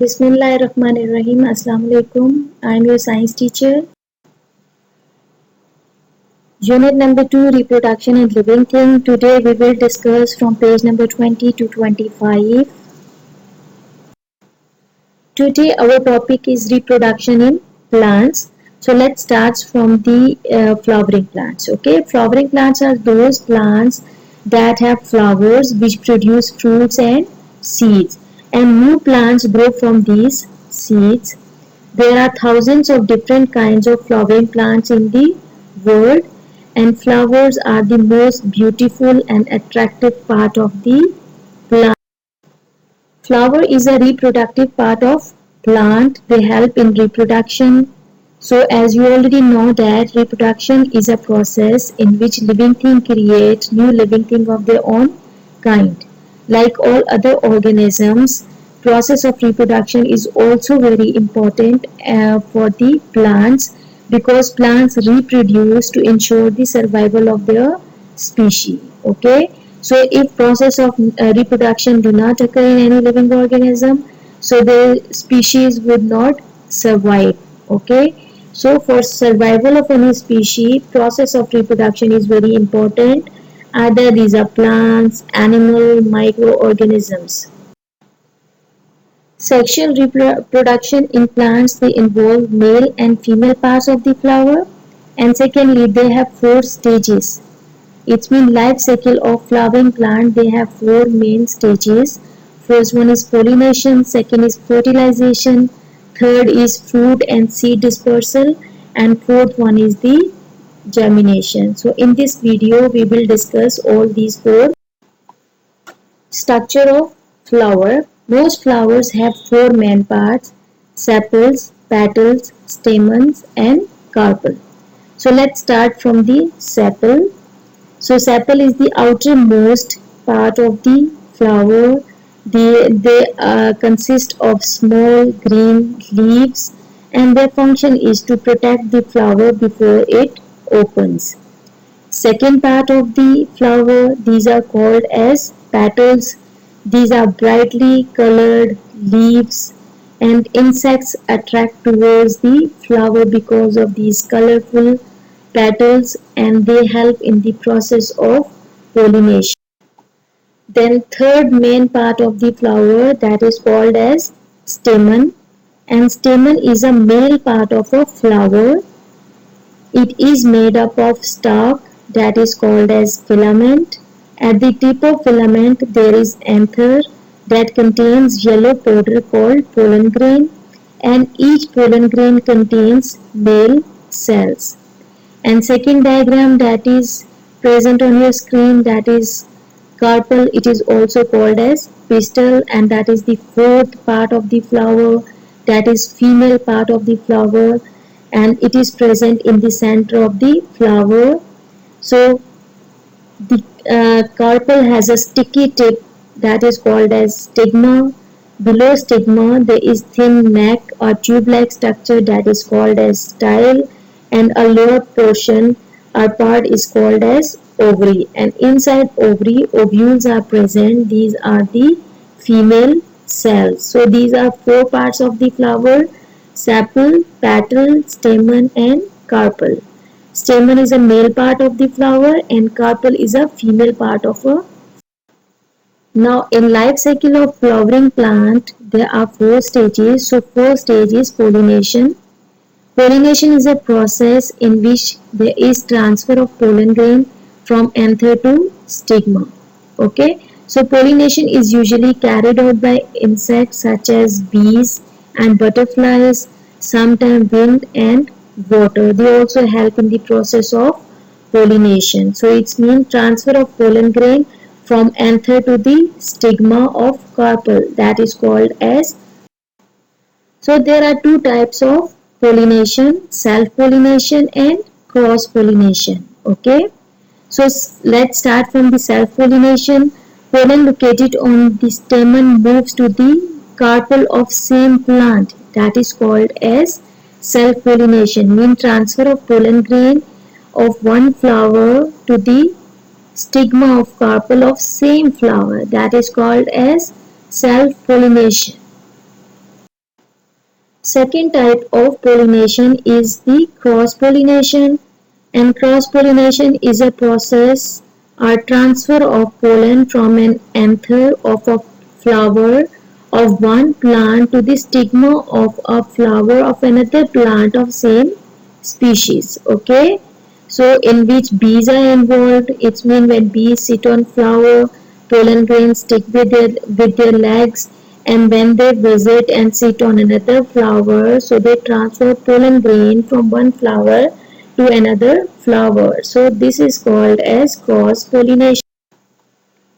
Bismillahirrahmanirrahim. Assalamu alaikum. I am your science teacher. Unit number 2, Reproduction and Living Thing. Today we will discuss from page number 20 to 25. Today our topic is reproduction in plants. So let's start from the flowering plants. Okay, flowering plants are those plants that have flowers which produce fruits and seeds, and new plants grow from these seeds. There are thousands of different kinds of flowering plants in the world, and flowers are the most beautiful and attractive part of the plant. Flower is a reproductive part of plant. They help in reproduction. So as you already know that reproduction is a process in which living thing create new living thing of their own kind. Like all other organisms, process of reproduction is also very important for the plants, because plants reproduce to ensure the survival of their species. Okay, so if process of reproduction do not occur in any living organism, so the species would not survive. Okay, so for survival of any species, process of reproduction is very important. Either these are plants, animal, microorganisms. Sexual reproduction in plants, they involve male and female parts of the flower, and secondly they have 4 stages. It means life cycle of flowering plant, they have 4 main stages. First one is pollination, second is fertilization, third is fruit and seed dispersal, and fourth one is the germination. So in this video we will discuss all these 4. Structure of flower. Most flowers have 4 main parts: sepals, petals, stamens and carpel. So let's start from the sepal. So sepal is the outermost part of the flower. They consist of small green leaves, and their function is to protect the flower before it opens. Second part of the flower, these are called as petals. These are brightly colored leaves, and insects attract towards the flower because of these colorful petals, and they help in the process of pollination. Then third main part of the flower, that is called as stamen, and stamen is a male part of a flower. It is made up of stalk, that is called as filament. At the tip of filament there is anther that contains yellow powder called pollen grain, and each pollen grain contains male cells. And second diagram that is present on your screen, that is carpel. It is also called as pistil, and that is the fourth part of the flower, that is female part of the flower, and it is present in the center of the flower. So the carpel has a sticky tip that is called as stigma. Below stigma there is thin neck or tube-like structure that is called as style, and a lower portion or part is called as ovary, and inside ovary ovules are present. These are the female cells. So these are 4 parts of the flower: sepal, petal, stamen and carpel. Stamen is a male part of the flower and carpel is a female part of a. Now in life cycle of flowering plant there are 4 stages. So first stage is pollination. Pollination is a process in which there is transfer of pollen grain from anther to stigma. Okay, so pollination is usually carried out by insects such as bees and butterflies, sometimes wind and water. They also help in the process of pollination. So it means transfer of pollen grain from anther to the stigma of carpel, that is called as. So there are 2 types of pollination: self-pollination and cross-pollination. Okay, so let's start from the self-pollination. Pollen located on the stamen moves to the carpel of same plant, that is called as self-pollination. Means transfer of pollen grain of one flower to the stigma of carpel of same flower, that is called as self-pollination. Second type of pollination is the cross-pollination, and cross-pollination is a process or transfer of pollen from an anther of a flower of one plant to the stigma of a flower of another plant of same species. Okay, so in which bees are involved. It means when bees sit on flower, pollen grains stick with their legs, and when they visit and sit on another flower, so they transfer pollen grain from one flower to another flower. So this is called as cross pollination.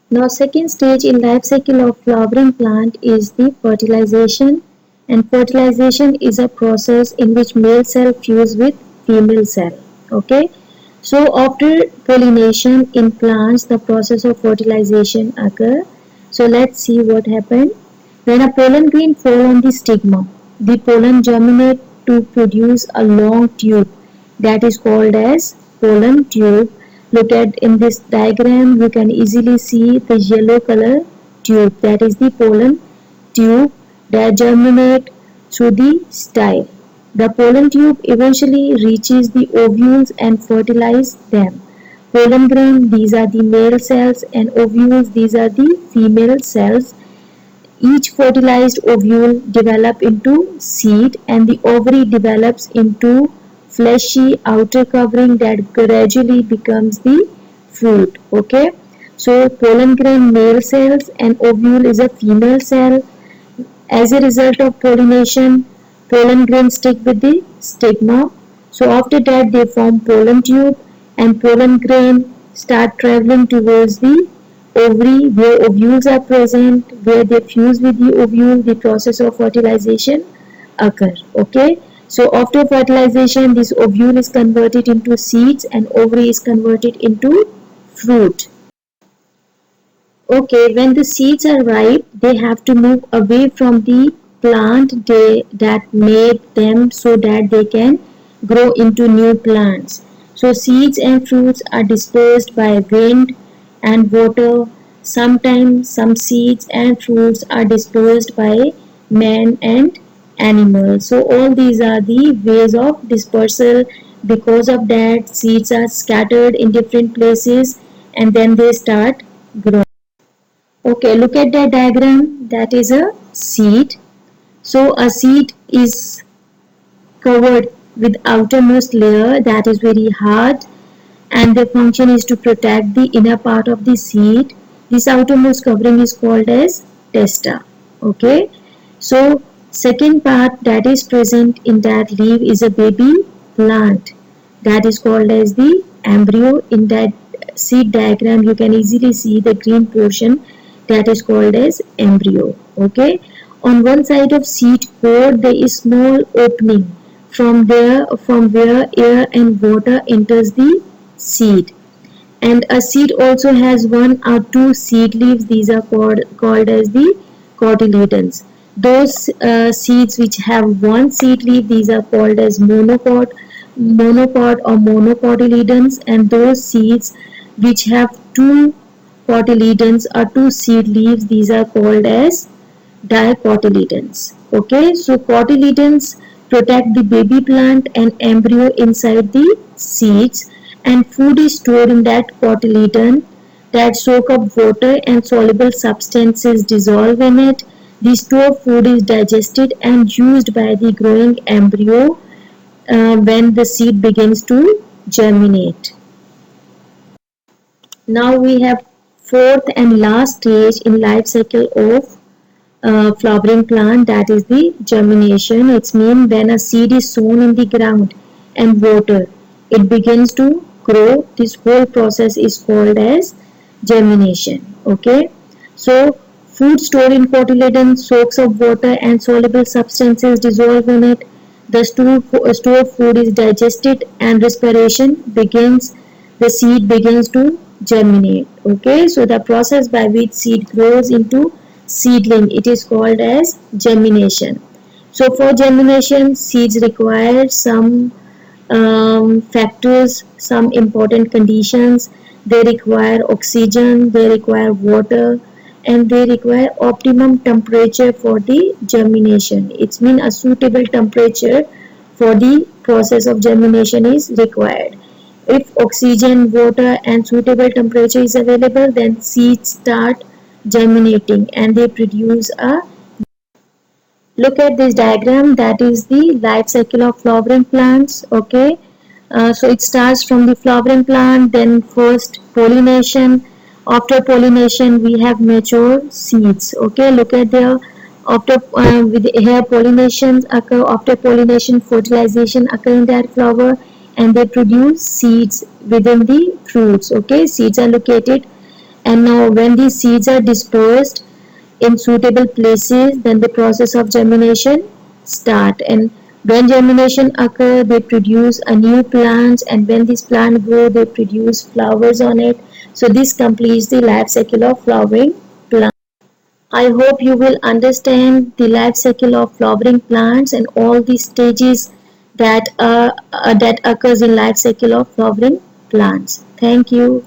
Now second stage in life cycle of flowering plant is the fertilization, and fertilization is a process in which male cell fuse with female cell. Okay, so after pollination in plants the process of fertilization occur. So let's see what happened. When a pollen grain fall on the stigma, the pollen germinate to produce a long tube that is called as pollen tube. Look at in this diagram, you can easily see the yellow color tube, that is the pollen tube that germinate through the style. The pollen tube eventually reaches the ovules and fertilize them. Pollen grain, these are the male cells, and ovules, these are the female cells. Each fertilized ovule develops into seed, and the ovary develops into fleshy outer covering that gradually becomes the fruit. Okay, so pollen grain male cells and ovule is a female cell. As a result of pollination, pollen grains stick with the stigma. So after that they form pollen tube, and pollen grain start traveling towards the ovary where ovules are present, where they fuse with the ovule. The process of fertilization occur. Okay, so after fertilization this ovule is converted into seeds and ovary is converted into fruit. Okay, when the seeds are ripe, they have to move away from the plant that made them so that they can grow into new plants. So seeds and fruits are dispersed by wind and water. Sometimes some seeds and fruits are dispersed by man and animals. So all these are the ways of dispersal. Because of that, seeds are scattered in different places and then they start growing. Okay, look at the diagram. That is a seed. So a seed is covered with outermost layer that is very hard, and the function is to protect the inner part of the seed. This outermost covering is called as testa. Okay, so second part that is present in that leaf is a baby plant that is called as the embryo. In that seed diagram you can easily see the green portion that is called as embryo. Okay, on one side of seed core there is small opening from where air and water enters the seed, and a seed also has one or two seed leaves. These are called as the cotyledons. Those seeds which have one seed leaf, these are called as monopod or monocotyledons, and those seeds which have two cotyledons or two seed leaves, these are called as dicotyledons. Okay, so cotyledons protect the baby plant and embryo inside the seeds, and food is stored in that cotyledon that soak up water and soluble substances dissolve in it. The stored food is digested and used by the growing embryo when the seed begins to germinate. Now we have fourth and last stage in life cycle of flowering plant, that is the germination. It means when a seed is sown in the ground and water, it begins to grow. This whole process is called as germination. Okay, so food stored in cotyledon soaks up water and soluble substances dissolve in it. The stored food is digested and respiration begins. The seed begins to germinate. Okay, so the process by which seed grows into seedling, it is called as germination. So for germination, seeds require some factors, some important conditions. They require oxygen, they require water, and they require optimum temperature for the germination. It means a suitable temperature for the process of germination is required. If oxygen, water and suitable temperature is available, then seeds start germinating and they produce a. Look at this diagram, that is the life cycle of flowering plants. Okay, so it starts from the flowering plant, then first pollination. After pollination we have mature seeds. Okay, look at there. After with here pollination occur. After pollination fertilization occur in that flower and they produce seeds within the fruits. Okay, seeds are located, and now when these seeds are dispersed in suitable places, then the process of germination start. And when germination occur, they produce a new plants, and when this plant grow, they produce flowers on it. So this completes the life cycle of flowering plant. I hope you will understand the life cycle of flowering plants and all the stages that occurs in life cycle of flowering plants. Thank you.